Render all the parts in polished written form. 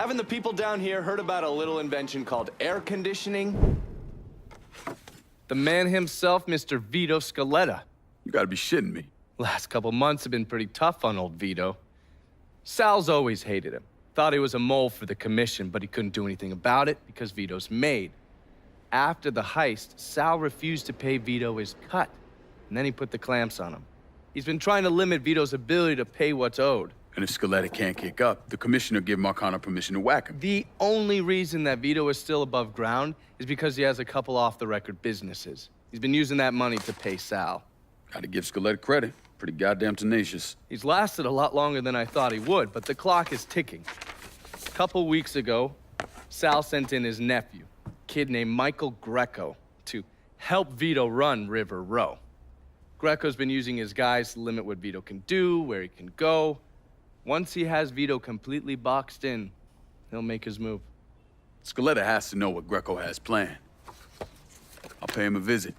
Haven't the people down here heard about a little invention called air conditioning? The man himself, Mr. Vito Scaletta. You gotta be shitting me. Last couple months have been pretty tough on old Vito. Sal's always hated him. Thought he was a mole for the commission, but he couldn't do anything about it because Vito's made. After the heist, Sal refused to pay Vito his cut, and then he put the clamps on him. He's been trying to limit Vito's ability to pay what's owed. And if Scaletta can't kick up, the commissioner give Marcano permission to whack him. The only reason that Vito is still above ground is because he has a couple off-the-record businesses. He's been using that money to pay Sal. Gotta give Scaletta credit. Pretty goddamn tenacious. He's lasted a lot longer than I thought he would, but the clock is ticking. A couple weeks ago, Sal sent in his nephew, a kid named Michael Greco, to help Vito run River Row. Greco's been using his guys to limit what Vito can do, where he can go. Once he has Vito completely boxed in, he'll make his move. Scaletta has to know what Greco has planned. I'll pay him a visit.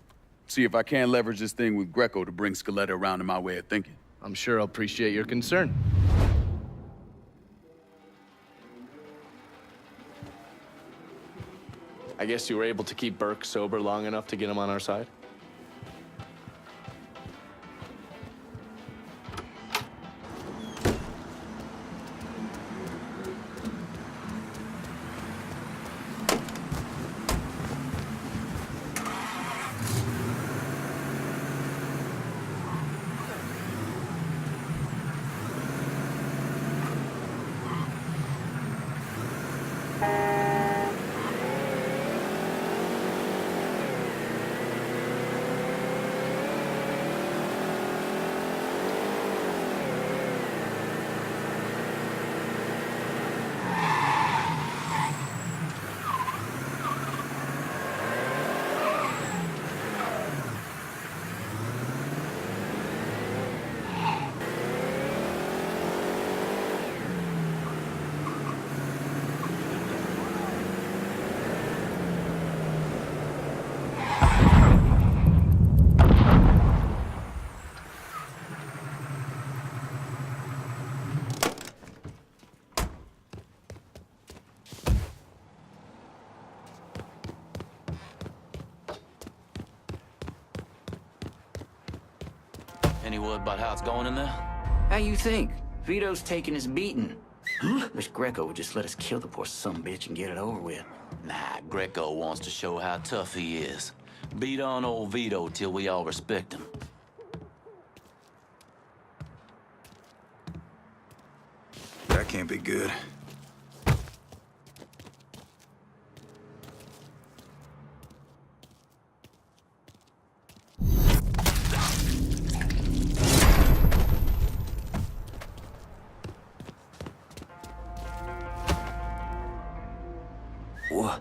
See if I can't leverage this thing with Greco to bring Scaletta around to my way of thinking. I'm sure he'll appreciate your concern. I guess you were able to keep Burke sober long enough to get him on our side? Any word about how it's going in there? How you think? Vito's taking his beating. Wish Greco would just let us kill the poor sumbitch and get it over with. Nah, Greco wants to show how tough he is. Beat on old Vito till we all respect him. That can't be good. What?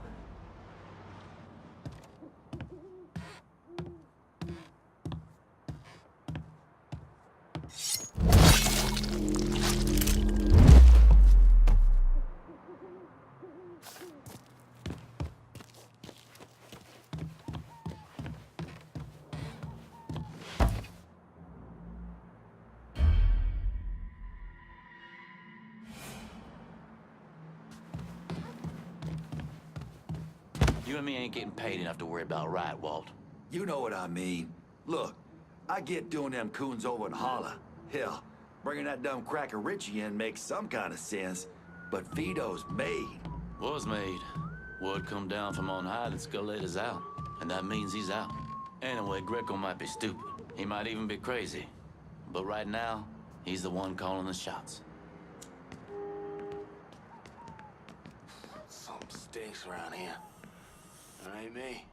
You and me ain't getting paid enough to worry about, right, Walt? You know what I mean. Look, I get doing them coons over in Holla. Hell, bringing that dumb cracker Richie in makes some kind of sense. But Vito's made. Was made. Word come down from on high that Scaletta's out. And that means he's out. Anyway, Greco might be stupid. He might even be crazy. But right now, he's the one calling the shots. Something stinks around here. That ain't me.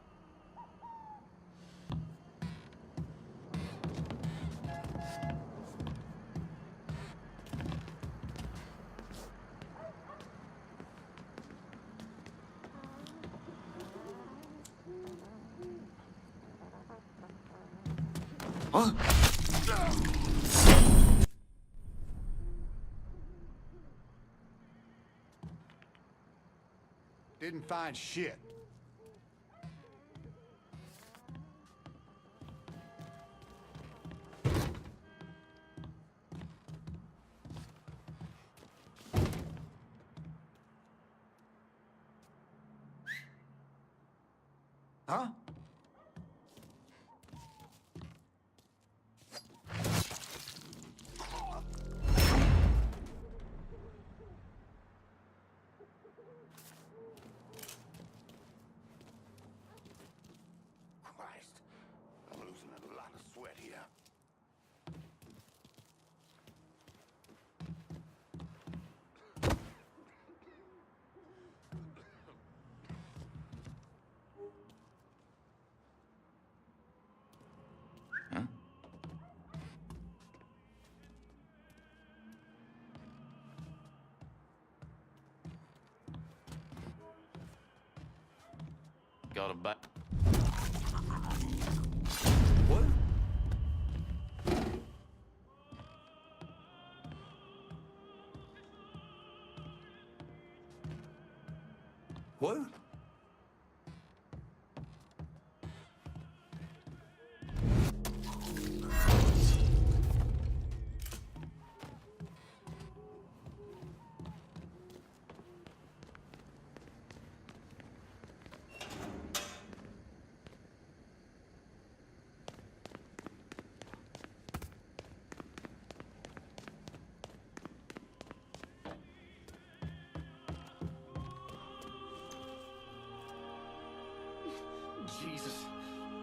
Huh? Didn't find shit. Huh? Christ, I'm losing a lot of sweat here. Huh? Got a back. What? What? Jesus,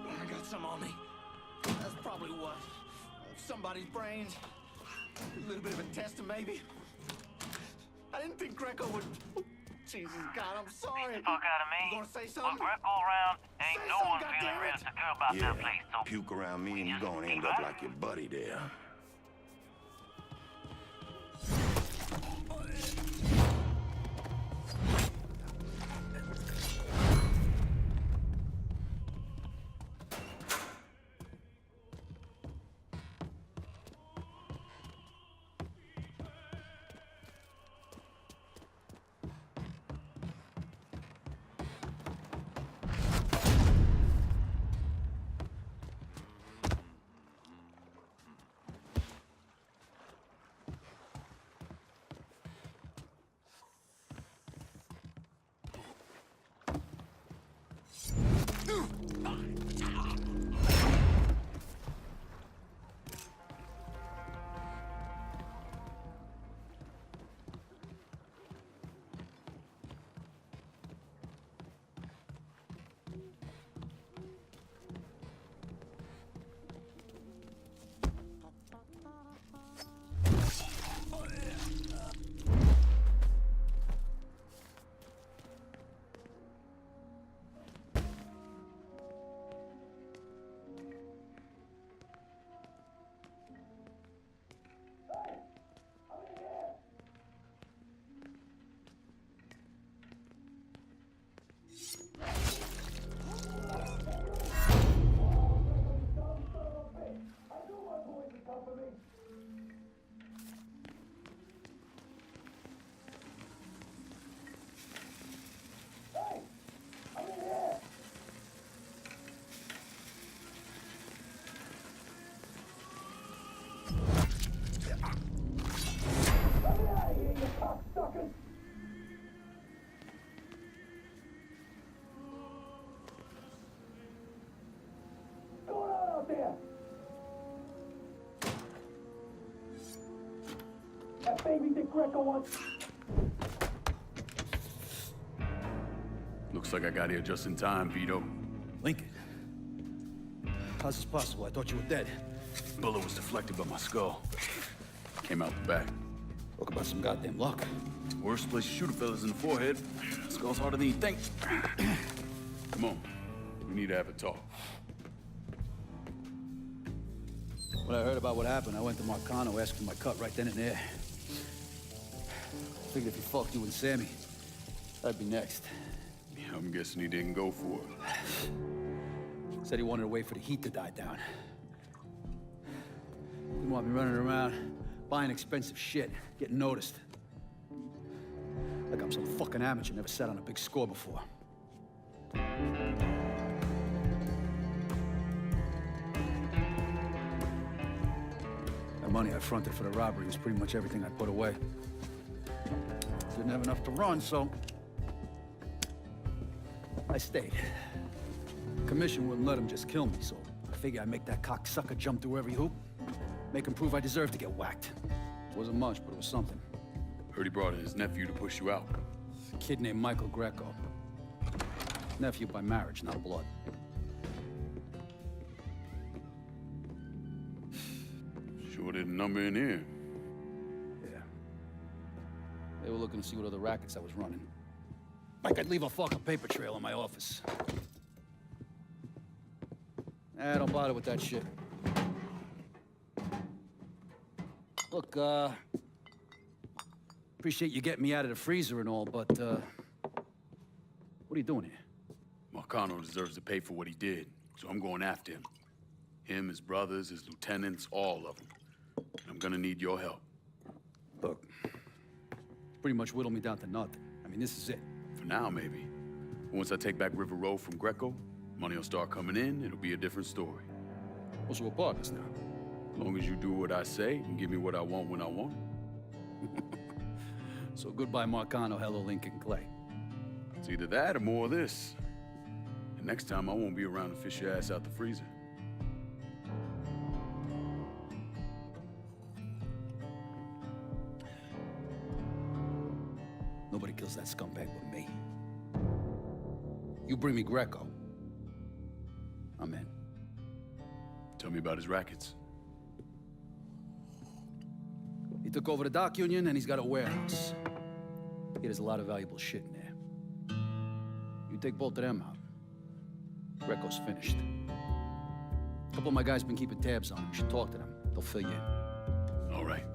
I got some on me. That's probably what? Somebody's brains. A little bit of intestine, maybe. I didn't think Greco would. Jesus God, I'm sorry. Fuck out of me. You gonna say With something? Greco around, ain't Say no something, one feeling goddammit. real secure about Yeah, that place, so puke around me and you're gonna end up like your buddy there. That baby that Greco wants. Looks like I got here just in time, Vito. Lincoln. How's this possible? I thought you were dead. Bullet was deflected by my skull. Came out the back. Talk about some goddamn luck. Worst place to shoot a fella's in the forehead. Skull's harder than you think. Come on. We need to have a talk. When I heard about what happened, I went to Marcano, asked for my cut right then and there. Figured if he fucked you and Sammy, I'd be next. Yeah, I'm guessing he didn't go for it. Said he wanted to wait for the heat to die down. Didn't want me running around, buying expensive shit, getting noticed. Like I'm some fucking amateur, never sat on a big score before. The money I fronted for the robbery was pretty much everything I put away. Didn't have enough to run, so I stayed. Commission wouldn't let him just kill me, so I figure I'd make that cocksucker jump through every hoop. Make him prove I deserve to get whacked. Wasn't much, but it was something. Heard he brought in his nephew to push you out. A kid named Michael Greco. Nephew by marriage, not blood. Sure didn't number in here. Yeah. They were looking to see what other rackets I was running. Like I'd leave a fucking paper trail in my office. Don't bother with that shit. Look, appreciate you getting me out of the freezer and all, but, what are you doing here? Marcano deserves to pay for what he did, so I'm going after him. Him, his brothers, his lieutenants, all of them. And I'm gonna need your help. Look, pretty much whittled me down to nothing. I mean, this is it. For now, maybe. Once I take back River Road from Greco, money will start coming in, it'll be a different story. Well, so we're partners now. As long as you do what I say and give me what I want when I want it. So goodbye, Marcano, hello, Lincoln Clay. It's either that or more of this. And next time I won't be around to fish your ass out the freezer. Nobody kills that scumbag but me. You bring me Greco, I'm in. Tell me about his rackets. He took over the dock union and he's got a warehouse. He has a lot of valuable shit in there. You take both of them out, Greco's finished. A couple of my guys been keeping tabs on him. You should talk to them. They'll fill you in. All right.